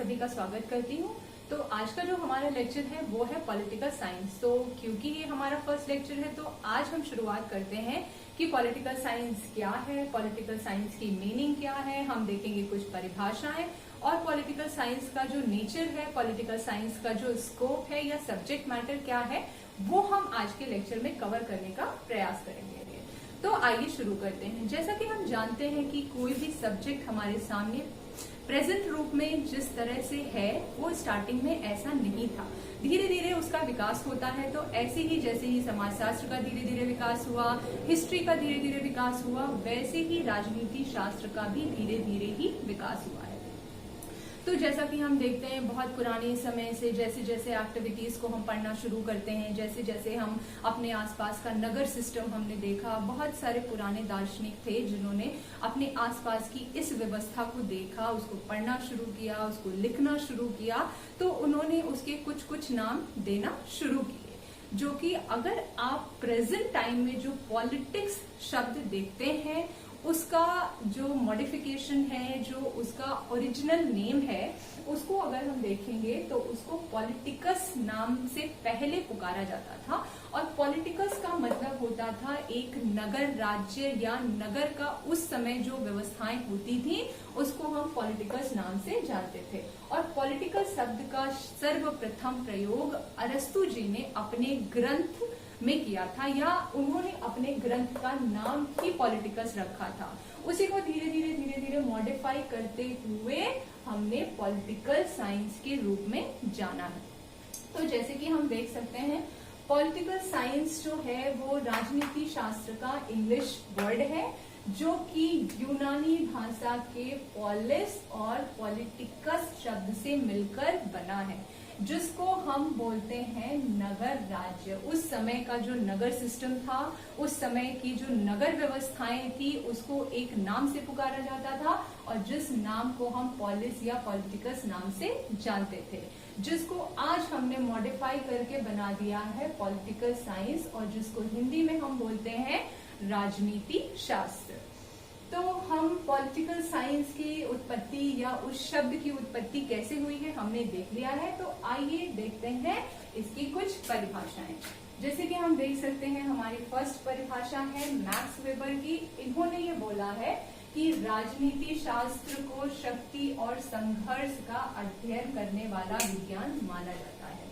सभी का स्वागत करती हूँ। तो आज का जो हमारा लेक्चर है वो है पॉलिटिकल साइंस। तो क्योंकि ये हमारा फर्स्ट लेक्चर है तो आज हम शुरुआत करते हैं कि पॉलिटिकल साइंस क्या है, पॉलिटिकल साइंस की मीनिंग क्या है। हम देखेंगे कुछ परिभाषाएं और पॉलिटिकल साइंस का जो नेचर है, पॉलिटिकल साइंस का जो स्कोप है या सब्जेक्ट मैटर क्या है, वो हम आज के लेक्चर में कवर करने का प्रयास करेंगे। तो आइए शुरू करते हैं। जैसा कि हम जानते हैं कि कोई भी सब्जेक्ट हमारे सामने प्रेजेंट रूप में जिस तरह से है वो स्टार्टिंग में ऐसा नहीं था, धीरे धीरे उसका विकास होता है। तो ऐसे ही जैसे ही समाजशास्त्र का धीरे धीरे विकास हुआ, हिस्ट्री का धीरे धीरे विकास हुआ, वैसे ही राजनीति शास्त्र का भी धीरे धीरे ही विकास हुआ है। तो जैसा कि हम देखते हैं बहुत पुराने समय से जैसे जैसे एक्टिविटीज को हम पढ़ना शुरू करते हैं, जैसे जैसे हम अपने आसपास का नगर सिस्टम हमने देखा, बहुत सारे पुराने दार्शनिक थे जिन्होंने अपने आसपास की इस व्यवस्था को देखा, उसको पढ़ना शुरू किया, उसको लिखना शुरू किया। तो उन्होंने उसके कुछ कुछ नाम देना शुरू किए, जो कि अगर आप प्रेजेंट टाइम में जो पॉलिटिक्स शब्द देखते हैं उसका जो मॉडिफिकेशन है, जो उसका ओरिजिनल नेम है, उसको अगर हम देखेंगे तो उसको पॉलिटिकस नाम से पहले पुकारा जाता था। और पॉलिटिकस का मतलब होता था एक नगर राज्य या नगर का उस समय जो व्यवस्थाएं होती थी उसको हम पॉलिटिकस नाम से जानते थे। और पॉलिटिकल शब्द का सर्वप्रथम प्रयोग अरस्तु जी ने अपने ग्रंथ में किया था, या उन्होंने अपने ग्रंथ का नाम ही पॉलिटिकस रखा था। उसी को धीरे धीरे मॉडिफाई करते हुए हमने पॉलिटिकल साइंस के रूप में जाना है। तो जैसे कि हम देख सकते हैं पॉलिटिकल साइंस जो है वो राजनीति शास्त्र का इंग्लिश वर्ड है, जो कि यूनानी भाषा के पॉलिस और पॉलिटिकस शब्द से मिलकर बना है, जिसको हम बोलते हैं नगर राज्य। उस समय का जो नगर सिस्टम था, उस समय की जो नगर व्यवस्थाएं थी, उसको एक नाम से पुकारा जाता था और जिस नाम को हम पॉलिस या पॉलिटिकस नाम से जानते थे, जिसको आज हमने मॉडिफाई करके बना दिया है पॉलिटिकल साइंस, और जिसको हिंदी में हम बोलते हैं राजनीति शास्त्र। तो हम पॉलिटिकल साइंस की उत्पत्ति या उस शब्द की उत्पत्ति कैसे हुई है हमने देख लिया है। तो आइए देखते हैं इसकी कुछ परिभाषाएं। जैसे कि हम देख सकते हैं हमारी फर्स्ट परिभाषा है मैक्स वेबर की। इन्होंने ये बोला है कि राजनीति शास्त्र को शक्ति और संघर्ष का अध्ययन करने वाला विज्ञान माना जाता है।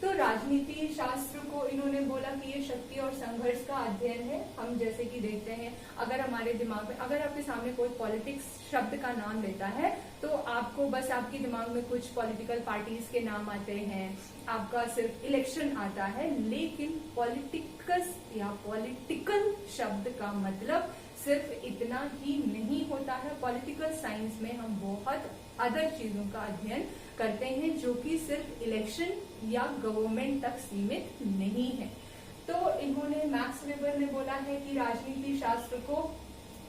तो राजनीति शास्त्र को इन्होंने बोला कि ये शक्ति और संघर्ष का अध्ययन है। हम जैसे कि देखते हैं अगर हमारे दिमाग में, अगर आपके सामने कोई पॉलिटिक्स शब्द का नाम लेता है तो आपको बस आपके दिमाग में कुछ पॉलिटिकल पार्टीज के नाम आते हैं, आपका सिर्फ इलेक्शन आता है। लेकिन पॉलिटिकस या पॉलिटिकल शब्द का मतलब सिर्फ इतना ही नहीं होता है। पॉलिटिकल साइंस में हम बहुत अदर चीजों का अध्ययन करते हैं जो कि सिर्फ इलेक्शन या गवर्नमेंट तक सीमित नहीं है। तो इन्होंने मैक्स वेबर ने बोला है कि राजनीति शास्त्र को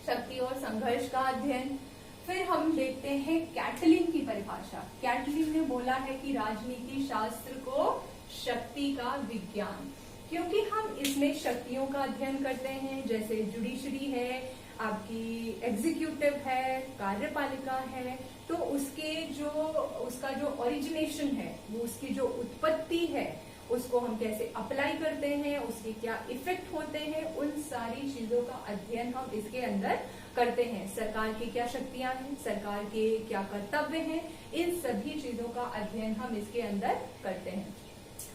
शक्ति और संघर्ष का अध्ययन। फिर हम देखते हैं कैटलिन की परिभाषा। कैटलिन ने बोला है कि राजनीति शास्त्र को शक्ति का विज्ञान, क्योंकि हम इसमें शक्तियों का अध्ययन करते हैं, जैसे जुडिशरी है, आपकी एग्जीक्यूटिव है, कार्यपालिका है। तो उसका जो ओरिजिनेशन है, वो उसकी जो उत्पत्ति है, उसको हम कैसे अप्लाई करते हैं, उसके क्या इफेक्ट होते हैं, उन सारी चीजों का अध्ययन हम इसके अंदर करते हैं। सरकार की क्या शक्तियां हैं, सरकार के क्या कर्तव्य हैं, इन सभी चीजों का अध्ययन हम इसके अंदर करते हैं।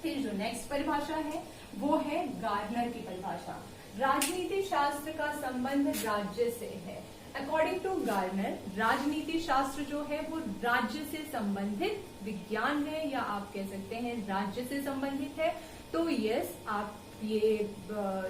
फिर जो नेक्स्ट परिभाषा है वो है गार्नर की परिभाषा। राजनीति शास्त्र का संबंध राज्य से है। अकॉर्डिंग टू गार्नर, राजनीति शास्त्र जो है वो राज्य से संबंधित विज्ञान है, या आप कह सकते हैं राज्य से संबंधित है। तो यस, आप ये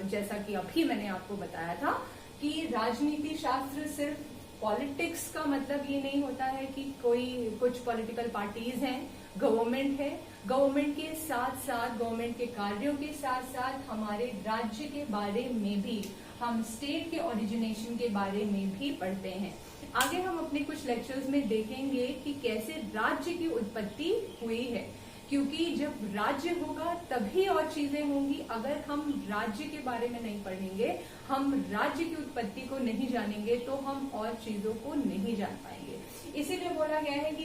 जैसा कि अभी मैंने आपको बताया था कि राजनीति शास्त्र सिर्फ पॉलिटिक्स का मतलब ये नहीं होता है कि कुछ पॉलिटिकल पार्टीज हैं, गवर्नमेंट है, गवर्नमेंट के साथ साथ, गवर्नमेंट के कार्यों के साथ साथ हमारे राज्य के बारे में भी, हम स्टेट के ओरिजिनेशन के बारे में भी पढ़ते हैं। आगे हम अपने कुछ लेक्चर्स में देखेंगे कि कैसे राज्य की उत्पत्ति हुई है, क्योंकि जब राज्य होगा तभी और चीजें होंगी। अगर हम राज्य के बारे में नहीं पढ़ेंगे, हम राज्य की उत्पत्ति को नहीं जानेंगे, तो हम और चीजों को नहीं जान पाएंगे। इसीलिए बोला गया है कि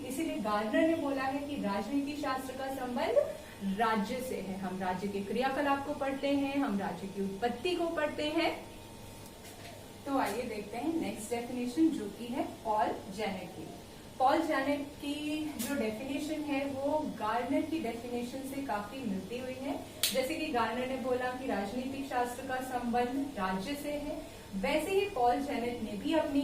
इसीलिए गार्डनर ने बोला है कि राजनीति शास्त्र का संबंध राज्य से है। हम राज्य के क्रियाकलाप को पढ़ते हैं, हम राज्य की उत्पत्ति को पढ़ते हैं। तो आइए देखते हैं नेक्स्ट डेफिनेशन, जो कि है पॉल जेनेट की। पॉल जेनेट की जो डेफिनेशन है वो गार्डनर की डेफिनेशन से काफी मिलती हुई है। जैसे कि गार्डनर ने बोला कि राजनीतिक शास्त्र का संबंध राज्य से है, वैसे ही पॉल जेनेट ने भी अपनी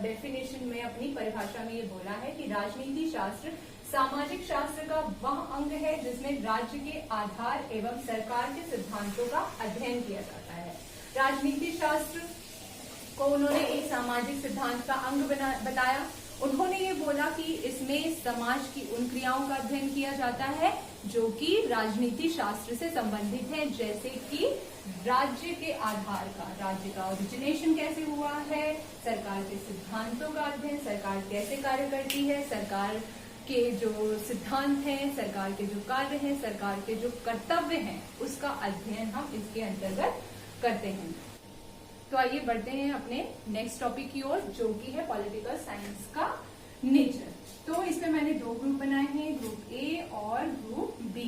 डेफिनेशन में, अपनी परिभाषा में ये बोला है कि राजनीति शास्त्र सामाजिक शास्त्र का वह अंग है जिसमें राज्य के आधार एवं सरकार के सिद्धांतों का अध्ययन किया जाता है। राजनीति शास्त्र को उन्होंने एक सामाजिक सिद्धांत का अंग बताया। उन्होंने ये बोला कि इसमें समाज की उन क्रियाओं का अध्ययन किया जाता है जो कि राजनीति शास्त्र से संबंधित है, जैसे कि राज्य के आधार का, राज्य का ओरिजिनेशन कैसे हुआ है, सरकार के सिद्धांतों का अध्ययन, सरकार कैसे कार्य करती है, सरकार के जो सिद्धांत हैं, सरकार के जो कार्य हैं, सरकार के जो कर्तव्य हैं, उसका अध्ययन हम इसके अंतर्गत करते हैं। तो आइए बढ़ते हैं अपने नेक्स्ट टॉपिक की ओर, जो कि है पॉलिटिकल साइंस का नेचर। तो इसमें मैंने दो ग्रुप बनाए हैं, ग्रुप ए और ग्रुप बी।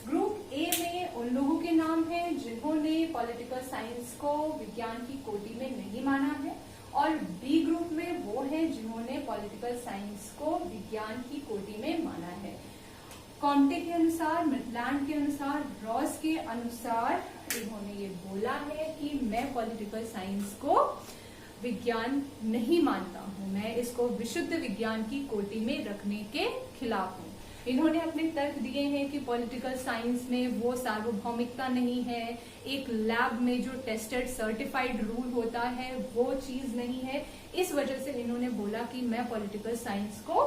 ग्रुप ए में उन लोगों के नाम हैं जिन्होंने पॉलिटिकल साइंस को विज्ञान की कोटि में नहीं माना है, और बी ग्रुप में वो है जिन्होंने पॉलिटिकल साइंस को विज्ञान की कोटि में माना है। कॉम्टे के अनुसार, मिटलैंड के अनुसार, रॉस के अनुसार इन्होंने ये बोला है कि मैं पॉलिटिकल साइंस को विज्ञान नहीं मानता हूं, मैं इसको विशुद्ध विज्ञान की कोटि में रखने के खिलाफ हूं। इन्होंने अपने तर्क दिए हैं कि पॉलिटिकल साइंस में वो सार्वभौमिकता नहीं है, एक लैब में जो टेस्टेड सर्टिफाइड रूल होता है वो चीज नहीं है। इस वजह से इन्होंने बोला कि मैं पॉलिटिकल साइंस को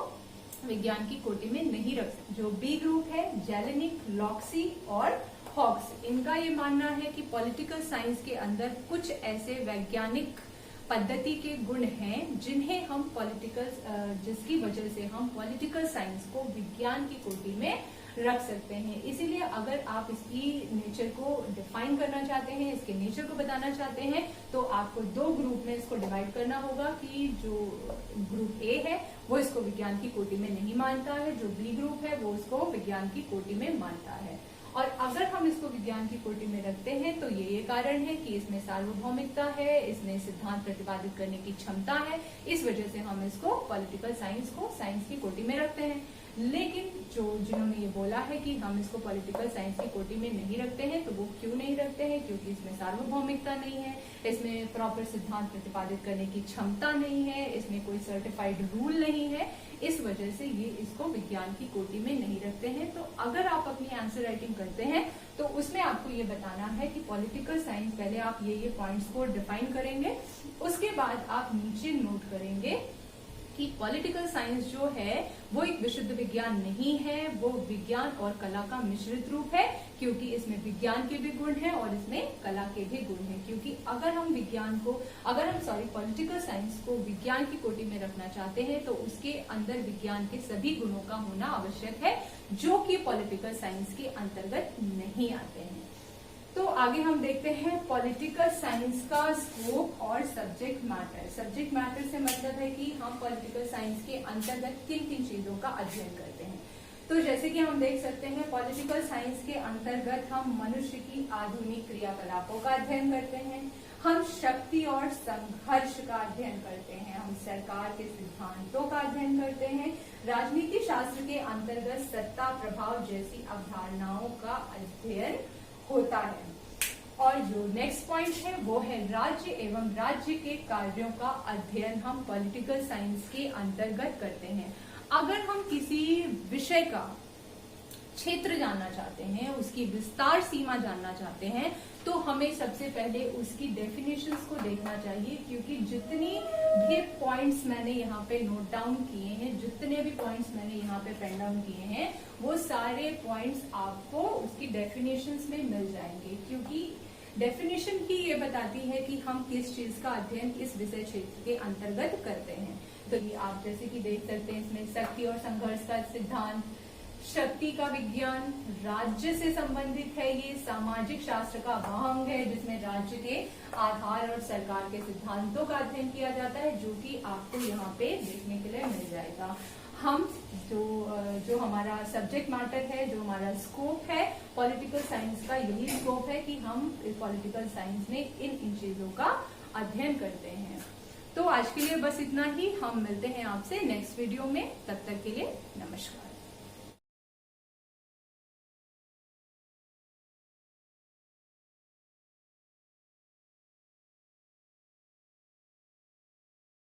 विज्ञान की कोटि में नहीं रख सकती। जो बी ग्रुप है, जेलेनिक, लॉक्सी और हॉक्स, इनका ये मानना है कि पॉलिटिकल साइंस के अंदर कुछ ऐसे वैज्ञानिक पद्धति के गुण हैं जिन्हें हम जिसकी वजह से हम पॉलिटिकल साइंस को विज्ञान की कोटि में रख सकते हैं। इसीलिए अगर आप इसकी नेचर को डिफाइन करना चाहते हैं, इसके नेचर को बताना चाहते हैं, तो आपको दो ग्रुप में इसको डिवाइड करना होगा कि जो ग्रुप ए है वो इसको विज्ञान की कोटि में नहीं मानता है, जो बी ग्रुप है वो इसको विज्ञान की कोटि में मानता है। और अगर हम इसको विज्ञान की कोटि में रखते हैं तो ये कारण है कि इसमें सार्वभौमिकता है, इसमें सिद्धांत प्रतिपादित करने की क्षमता है, इस वजह से हम इसको पॉलिटिकल साइंस को साइंस की कोटि में रखते हैं। लेकिन जिन्होंने ये बोला है कि हम इसको पॉलिटिकल साइंस की कोटि में नहीं रखते हैं, तो वो क्यों नहीं रखते हैं? क्योंकि इसमें सार्वभौमिकता नहीं है, इसमें प्रॉपर सिद्धांत प्रतिपादित करने की क्षमता नहीं है, इसमें कोई सर्टिफाइड रूल नहीं है, इस वजह से ये इसको विज्ञान की कोटि में नहीं रखते हैं। तो अगर आप अपनी आंसर राइटिंग करते हैं तो उसमें आपको ये बताना है कि पॉलिटिकल साइंस, पहले आप ये पॉइंट्स को डिफाइन करेंगे, उसके बाद आप नीचे नोट करेंगे कि पॉलिटिकल साइंस जो है वो एक विशुद्ध विज्ञान नहीं है, वो विज्ञान और कला का मिश्रित रूप है, क्योंकि इसमें विज्ञान के भी गुण हैं और इसमें कला के भी गुण हैं। क्योंकि अगर हम पॉलिटिकल साइंस को विज्ञान की कोटि में रखना चाहते हैं तो उसके अंदर विज्ञान के सभी गुणों का होना आवश्यक है, जो कि पॉलिटिकल साइंस के अंतर्गत नहीं आते हैं। तो आगे हम देखते हैं पॉलिटिकल साइंस का स्कोप और सब्जेक्ट मैटर। सब्जेक्ट मैटर से मतलब है कि हम पॉलिटिकल साइंस के अंतर्गत किन किन चीजों का अध्ययन करते हैं। तो जैसे कि हम देख सकते हैं पॉलिटिकल साइंस के अंतर्गत हम मनुष्य की आधुनिक क्रियाकलापों का अध्ययन करते हैं, हम शक्ति और संघर्ष का अध्ययन करते हैं, हम सरकार के सिद्धांतों का अध्ययन करते हैं, राजनीति शास्त्र के अंतर्गत सत्ता प्रभाव जैसी अवधारणाओं का अध्ययन होता है। और जो नेक्स्ट पॉइंट है वो है राज्य एवं राज्य के कार्यों का अध्ययन हम पॉलिटिकल साइंस के अंतर्गत करते हैं। अगर हम किसी विषय का क्षेत्र जानना चाहते हैं, उसकी विस्तार सीमा जानना चाहते हैं, तो हमें सबसे पहले उसकी डेफिनेशंस को देखना चाहिए, क्योंकि जितनी भी पॉइंट्स मैंने यहाँ पे नोट डाउन किए हैं, जितने भी पॉइंट्स मैंने यहाँ पे पेन डाउन किए हैं, वो सारे पॉइंट्स आपको उसकी डेफिनेशंस में मिल जाएंगे, क्योंकि डेफिनेशन ही ये बताती है कि हम किस चीज का अध्ययन किस विषय क्षेत्र के अंतर्गत करते हैं। तो ये आप जैसे कि देख सकते हैं इसमें शक्ति और संघर्ष का सिद्धांत, शक्ति का विज्ञान, राज्य से संबंधित है, ये सामाजिक शास्त्र का वह अंग है जिसमें राज्य के आधार और सरकार के सिद्धांतों का अध्ययन किया जाता है, जो कि आपको यहाँ पे देखने के लिए मिल जाएगा। हम जो हमारा सब्जेक्ट मैटर है, जो हमारा स्कोप है पॉलिटिकल साइंस का, यही स्कोप है कि हम पॉलिटिकल साइंस में इन चीजों का अध्ययन करते हैं। तो आज के लिए बस इतना ही। हम मिलते हैं आपसे नेक्स्ट वीडियो में, तब तक के लिए नमस्कार।